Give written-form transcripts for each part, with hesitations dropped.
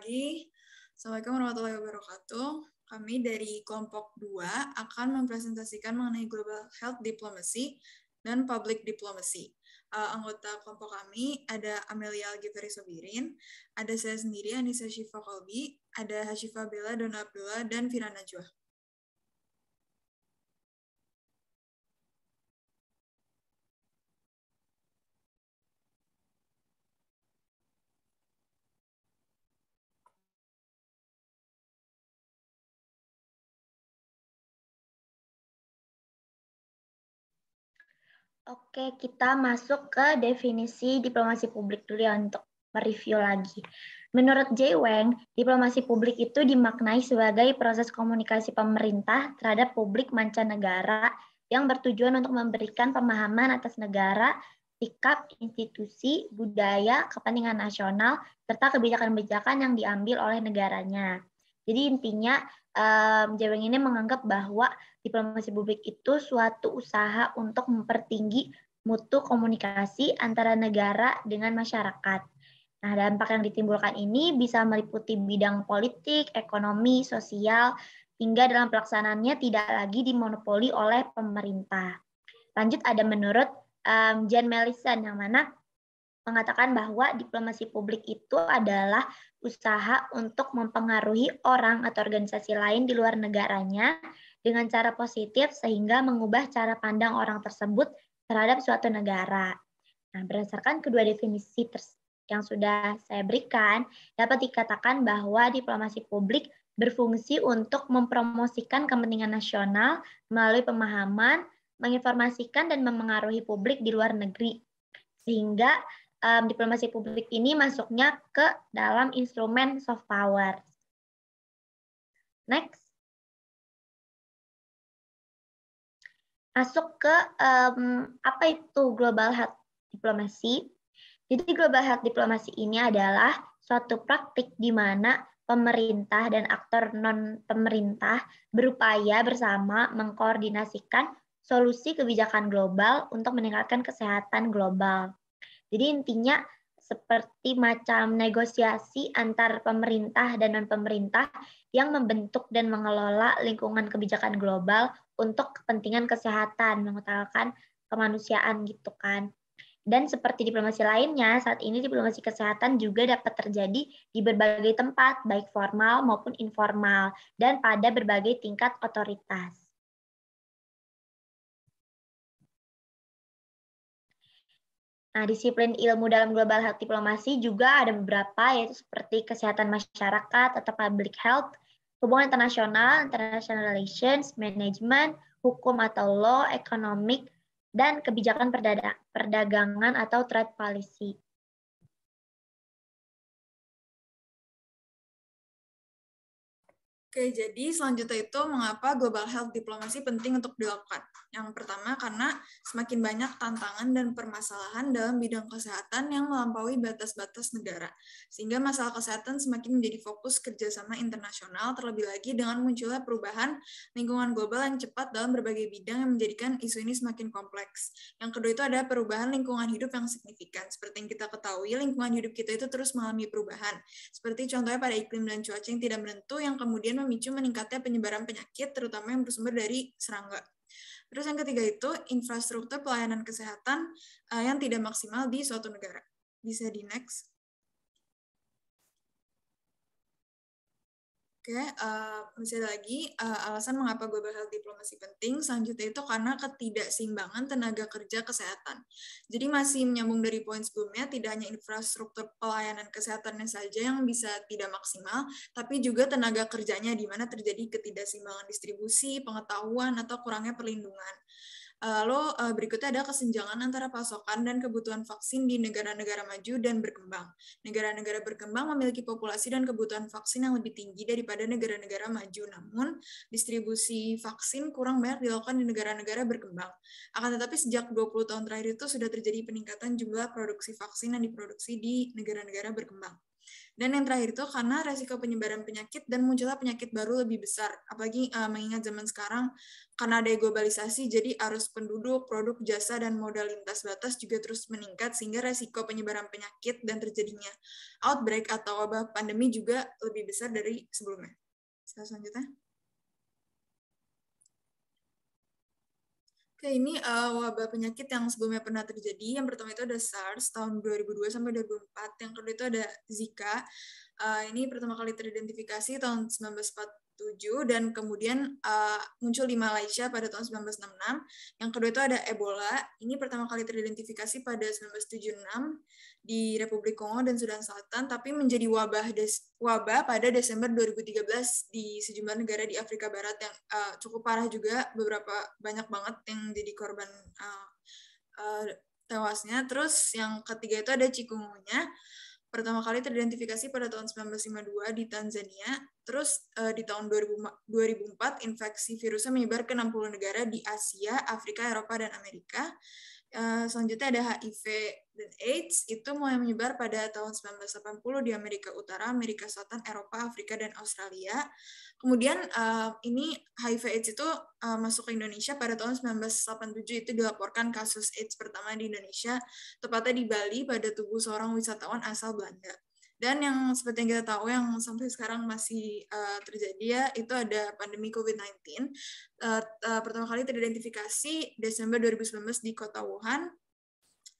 pagi. Assalamualaikum warahmatullahi wabarakatuh. Kami dari kelompok 2 akan mempresentasikan mengenai Global Health Diplomacy dan Public Diplomacy. Anggota kelompok kami ada Amelia Algifari Sobirin, ada saya sendiri Anissa Syifa Kolbi, ada Hasyifa Bella Dona Abdullah, dan Fira Najwa. Oke, kita masuk ke definisi diplomasi publik dulu ya untuk mereview lagi. Menurut J. Wang, diplomasi publik itu dimaknai sebagai proses komunikasi pemerintah terhadap publik mancanegara yang bertujuan untuk memberikan pemahaman atas negara, sikap, institusi, budaya, kepentingan nasional, serta kebijakan-kebijakan yang diambil oleh negaranya. Jadi intinya, J. Wang ini menganggap bahwa diplomasi publik itu suatu usaha untuk mempertinggi mutu komunikasi antara negara dengan masyarakat. Nah, dampak yang ditimbulkan ini bisa meliputi bidang politik, ekonomi, sosial, hingga dalam pelaksanaannya tidak lagi dimonopoli oleh pemerintah. Lanjut ada menurut Jan Mellison yang mana mengatakan bahwa diplomasi publik itu adalah usaha untuk mempengaruhi orang atau organisasi lain di luar negaranya dengan cara positif sehingga mengubah cara pandang orang tersebut terhadap suatu negara. Nah, berdasarkan kedua definisi yang sudah saya berikan, dapat dikatakan bahwa diplomasi publik berfungsi untuk mempromosikan kepentingan nasional melalui pemahaman, menginformasikan dan memengaruhi publik di luar negeri. Sehingga diplomasi publik ini masuknya ke dalam instrumen soft power. Next. Masuk ke apa itu global health diplomacy. Jadi global health diplomacy ini adalah suatu praktik di mana pemerintah dan aktor non-pemerintah berupaya bersama mengkoordinasikan solusi kebijakan global untuk meningkatkan kesehatan global. Jadi intinya seperti macam negosiasi antar pemerintah dan non-pemerintah yang membentuk dan mengelola lingkungan kebijakan global untuk kepentingan kesehatan, mengutamakan kemanusiaan gitu kan. Dan seperti diplomasi lainnya, saat ini diplomasi kesehatan juga dapat terjadi di berbagai tempat, baik formal maupun informal, dan pada berbagai tingkat otoritas. Nah, disiplin ilmu dalam global health diplomasi juga ada beberapa, yaitu seperti kesehatan masyarakat atau public health, hubungan internasional, international relations, management, hukum atau law, economic, dan kebijakan perdagangan atau trade policy. Oke, jadi selanjutnya itu mengapa global health diplomasi penting untuk dilakukan. Yang pertama, karena semakin banyak tantangan dan permasalahan dalam bidang kesehatan yang melampaui batas-batas negara, sehingga masalah kesehatan semakin menjadi fokus kerjasama internasional, terlebih lagi dengan munculnya perubahan lingkungan global yang cepat dalam berbagai bidang yang menjadikan isu ini semakin kompleks. Yang kedua itu ada perubahan lingkungan hidup yang signifikan. Seperti yang kita ketahui, lingkungan hidup kita itu terus mengalami perubahan. Seperti contohnya pada iklim dan cuaca yang tidak menentu, yang kemudian memicu meningkatnya penyebaran penyakit, terutama yang bersumber dari serangga. Terus yang ketiga itu infrastruktur pelayanan kesehatan yang tidak maksimal di suatu negara. Bisa di next. Oke, masih ada lagi alasan mengapa global health diplomasi penting. Selanjutnya itu karena ketidakseimbangan tenaga kerja kesehatan. Jadi masih menyambung dari poin sebelumnya, tidak hanya infrastruktur pelayanan kesehatannya saja yang bisa tidak maksimal, tapi juga tenaga kerjanya di mana terjadi ketidakseimbangan distribusi, pengetahuan, atau kurangnya perlindungan. Lalu berikutnya ada kesenjangan antara pasokan dan kebutuhan vaksin di negara-negara maju dan berkembang. Negara-negara berkembang memiliki populasi dan kebutuhan vaksin yang lebih tinggi daripada negara-negara maju, namun distribusi vaksin kurang banyak dilakukan di negara-negara berkembang. Akan tetapi sejak 20 tahun terakhir itu sudah terjadi peningkatan jumlah produksi vaksin yang diproduksi di negara-negara berkembang. Dan yang terakhir itu karena resiko penyebaran penyakit dan munculnya penyakit baru lebih besar. Apalagi mengingat zaman sekarang karena ada globalisasi, jadi arus penduduk, produk, jasa, dan modal lintas batas juga terus meningkat sehingga resiko penyebaran penyakit dan terjadinya outbreak atau wabah pandemi juga lebih besar dari sebelumnya. Selanjutnya. Oke, ini wabah penyakit yang sebelumnya pernah terjadi. Yang pertama itu ada SARS tahun 2002 sampai 2004. Yang kedua itu ada Zika. Ini pertama kali teridentifikasi tahun 1947 dan kemudian muncul di Malaysia pada tahun 1966. Yang kedua itu ada Ebola. Ini pertama kali teridentifikasi pada 1976 di Republik Kongo dan Sudan Selatan, tapi menjadi wabah pada Desember 2013 di sejumlah negara di Afrika Barat yang cukup parah juga, banyak banget yang jadi korban tewasnya. Terus yang ketiga itu ada chikungunya. Pertama kali teridentifikasi pada tahun 1952 di Tanzania. Terus di tahun 2004 infeksi virusnya menyebar ke 60 negara di Asia, Afrika, Eropa, dan Amerika. Selanjutnya ada HIV dan AIDS, itu mulai menyebar pada tahun 1980 di Amerika Utara, Amerika Selatan, Eropa, Afrika, dan Australia. Kemudian ini HIV AIDS itu masuk ke Indonesia pada tahun 1987, itu dilaporkan kasus AIDS pertama di Indonesia, tepatnya di Bali pada tubuh seorang wisatawan asal Belanda. Dan yang seperti yang kita tahu yang sampai sekarang masih terjadi ya, itu ada pandemi COVID-19. Pertama kali teridentifikasi Desember 2019 di kota Wuhan.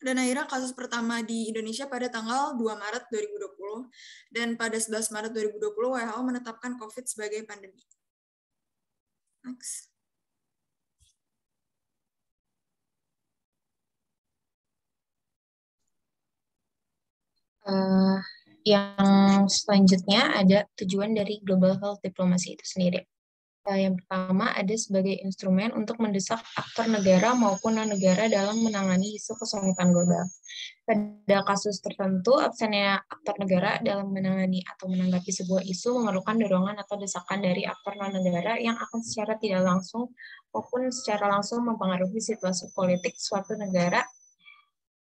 Dan akhirnya kasus pertama di Indonesia pada tanggal 2 Maret 2020. Dan pada 11 Maret 2020 WHO menetapkan COVID sebagai pandemi. Next. Yang selanjutnya ada tujuan dari Global Health Diplomacy itu sendiri. Yang pertama ada sebagai instrumen untuk mendesak aktor negara maupun non-negara dalam menangani isu kesehatan global. Pada kasus tertentu, absennya aktor negara dalam menangani atau menanggapi sebuah isu memerlukan dorongan atau desakan dari aktor non-negara yang akan secara tidak langsung maupun secara langsung mempengaruhi situasi politik suatu negara.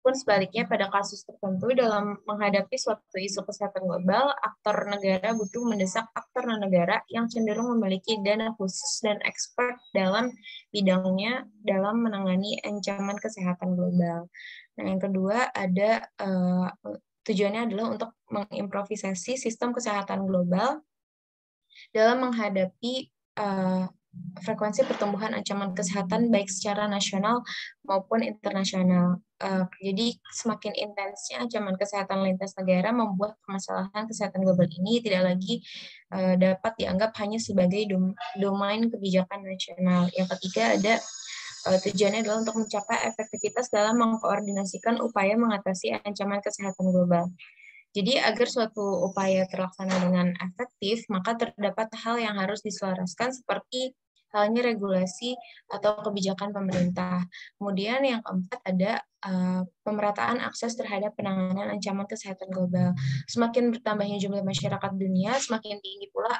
Pun sebaliknya, pada kasus tertentu dalam menghadapi suatu isu kesehatan global, aktor negara butuh mendesak aktor non-negara yang cenderung memiliki dana khusus dan expert dalam bidangnya dalam menangani ancaman kesehatan global. Nah, yang kedua ada tujuannya adalah untuk mengimprovisasi sistem kesehatan global dalam menghadapi frekuensi pertumbuhan ancaman kesehatan baik secara nasional maupun internasional. Jadi semakin intensnya ancaman kesehatan lintas negara membuat permasalahan kesehatan global ini tidak lagi dapat dianggap hanya sebagai domain kebijakan nasional. Yang ketiga ada tujuannya adalah untuk mencapai efektivitas dalam mengkoordinasikan upaya mengatasi ancaman kesehatan global. Jadi agar suatu upaya terlaksana dengan efektif, maka terdapat hal yang harus diselaraskan seperti halnya regulasi atau kebijakan pemerintah. Kemudian yang keempat ada pemerataan akses terhadap penanganan ancaman kesehatan global. Semakin bertambahnya jumlah masyarakat dunia, semakin tinggi pula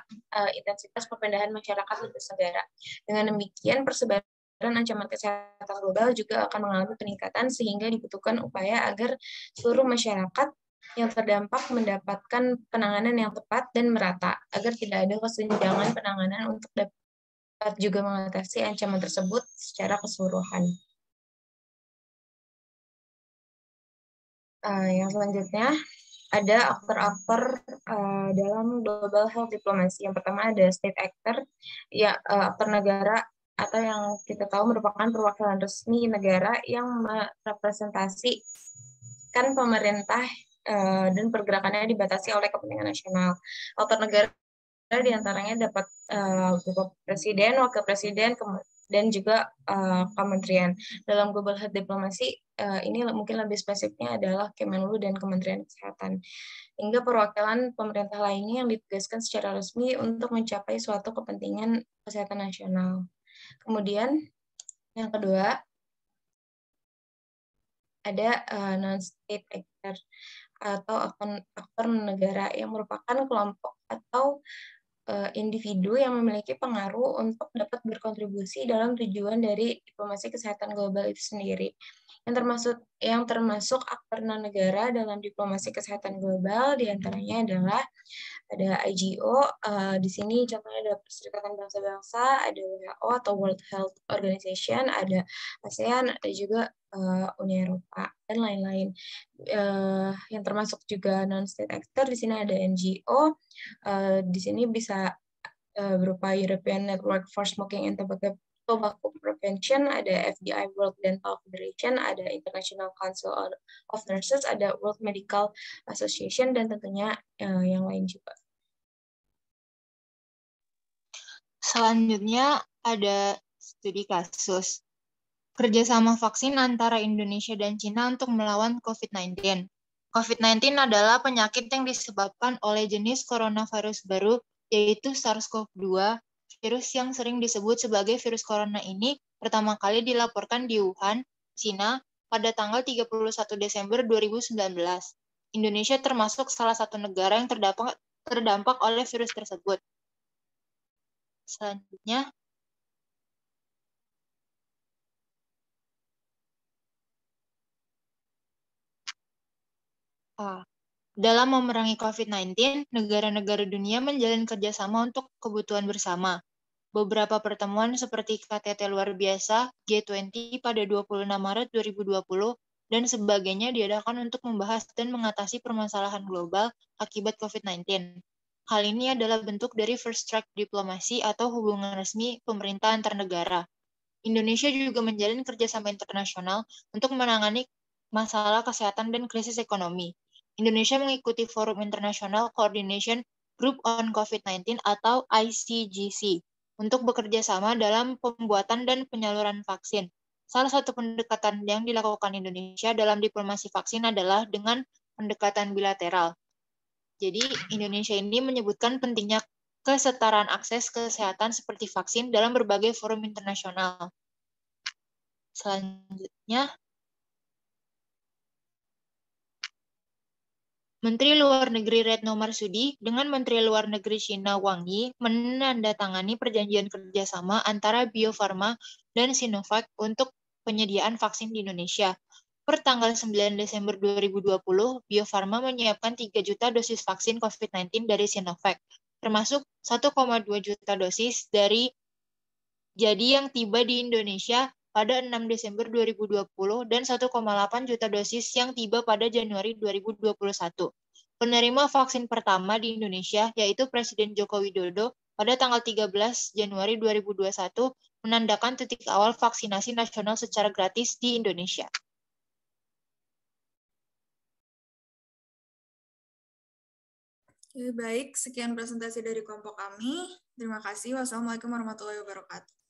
intensitas perpindahan masyarakat lintas negara. Dengan demikian, persebaran ancaman kesehatan global juga akan mengalami peningkatan sehingga dibutuhkan upaya agar seluruh masyarakat yang terdampak mendapatkan penanganan yang tepat dan merata agar tidak ada kesenjangan penanganan untuk dapat juga mengatasi ancaman tersebut secara keseluruhan. Yang selanjutnya ada aktor-aktor dalam global health diplomacy. Yang pertama ada state actor, ya aktor negara atau yang kita tahu merupakan perwakilan resmi negara yang merepresentasikan pemerintah dan pergerakannya dibatasi oleh kepentingan nasional. Aktor negara diantaranya dapat presiden, wakil presiden, dan juga kementerian. Dalam global health diplomacy, ini mungkin lebih spesifiknya adalah Kemenlu dan Kementerian Kesehatan. Hingga perwakilan pemerintah lainnya yang ditugaskan secara resmi untuk mencapai suatu kepentingan kesehatan nasional. Kemudian, yang kedua, ada non-state actor atau aktor negara yang merupakan kelompok atau individu yang memiliki pengaruh untuk dapat berkontribusi dalam tujuan dari diplomasi kesehatan global itu sendiri. Yang termasuk aktor non-negara dalam diplomasi kesehatan global diantaranya adalah ada IGO, di sini contohnya ada Perserikatan Bangsa-Bangsa, ada WHO atau World Health Organization, ada ASEAN, ada juga Uni Eropa, dan lain-lain. Yang termasuk juga non-state actor, di sini ada NGO, di sini bisa berupa European Network for Smoking and Tobacco Prevention, ada FDI World Dental Federation, ada International Council of Nurses, ada World Medical Association, dan tentunya yang lain juga. Selanjutnya ada studi kasus. Kerjasama vaksin antara Indonesia dan Cina untuk melawan COVID-19. COVID-19 adalah penyakit yang disebabkan oleh jenis coronavirus baru, yaitu SARS-CoV-2. Virus yang sering disebut sebagai virus corona ini pertama kali dilaporkan di Wuhan, Cina, pada tanggal 31 Desember 2019. Indonesia termasuk salah satu negara yang terdampak oleh virus tersebut. Selanjutnya, dalam memerangi COVID-19, negara-negara dunia menjalin kerjasama untuk kebutuhan bersama. Beberapa pertemuan seperti KTT luar biasa G20 pada 26 Maret 2020 dan sebagainya diadakan untuk membahas dan mengatasi permasalahan global akibat COVID-19. Hal ini adalah bentuk dari first track diplomasi atau hubungan resmi pemerintah antar negara. Indonesia juga menjalin kerjasama internasional untuk menangani masalah kesehatan dan krisis ekonomi. Indonesia mengikuti Forum International Coordination Group on COVID-19 atau ICGC untuk bekerja sama dalam pembuatan dan penyaluran vaksin. Salah satu pendekatan yang dilakukan Indonesia dalam diplomasi vaksin adalah dengan pendekatan bilateral. Jadi Indonesia ini menyebutkan pentingnya kesetaraan akses kesehatan seperti vaksin dalam berbagai forum internasional. Selanjutnya, Menteri Luar Negeri Retno Marsudi dengan Menteri Luar Negeri China Wang Yi menandatangani perjanjian kerjasama antara Bio Farma dan Sinovac untuk penyediaan vaksin di Indonesia. Per tanggal 9 Desember 2020, Bio Farma menyiapkan 3 juta dosis vaksin COVID-19 dari Sinovac, termasuk 1,2 juta dosis yang tiba di Indonesia pada 6 Desember 2020 dan 1,8 juta dosis yang tiba pada Januari 2021. Penerima vaksin pertama di Indonesia, yaitu Presiden Joko Widodo, pada tanggal 13 Januari 2021, menandakan titik awal vaksinasi nasional secara gratis di Indonesia. Baik, sekian presentasi dari kelompok kami. Terima kasih. Wassalamualaikum warahmatullahi wabarakatuh.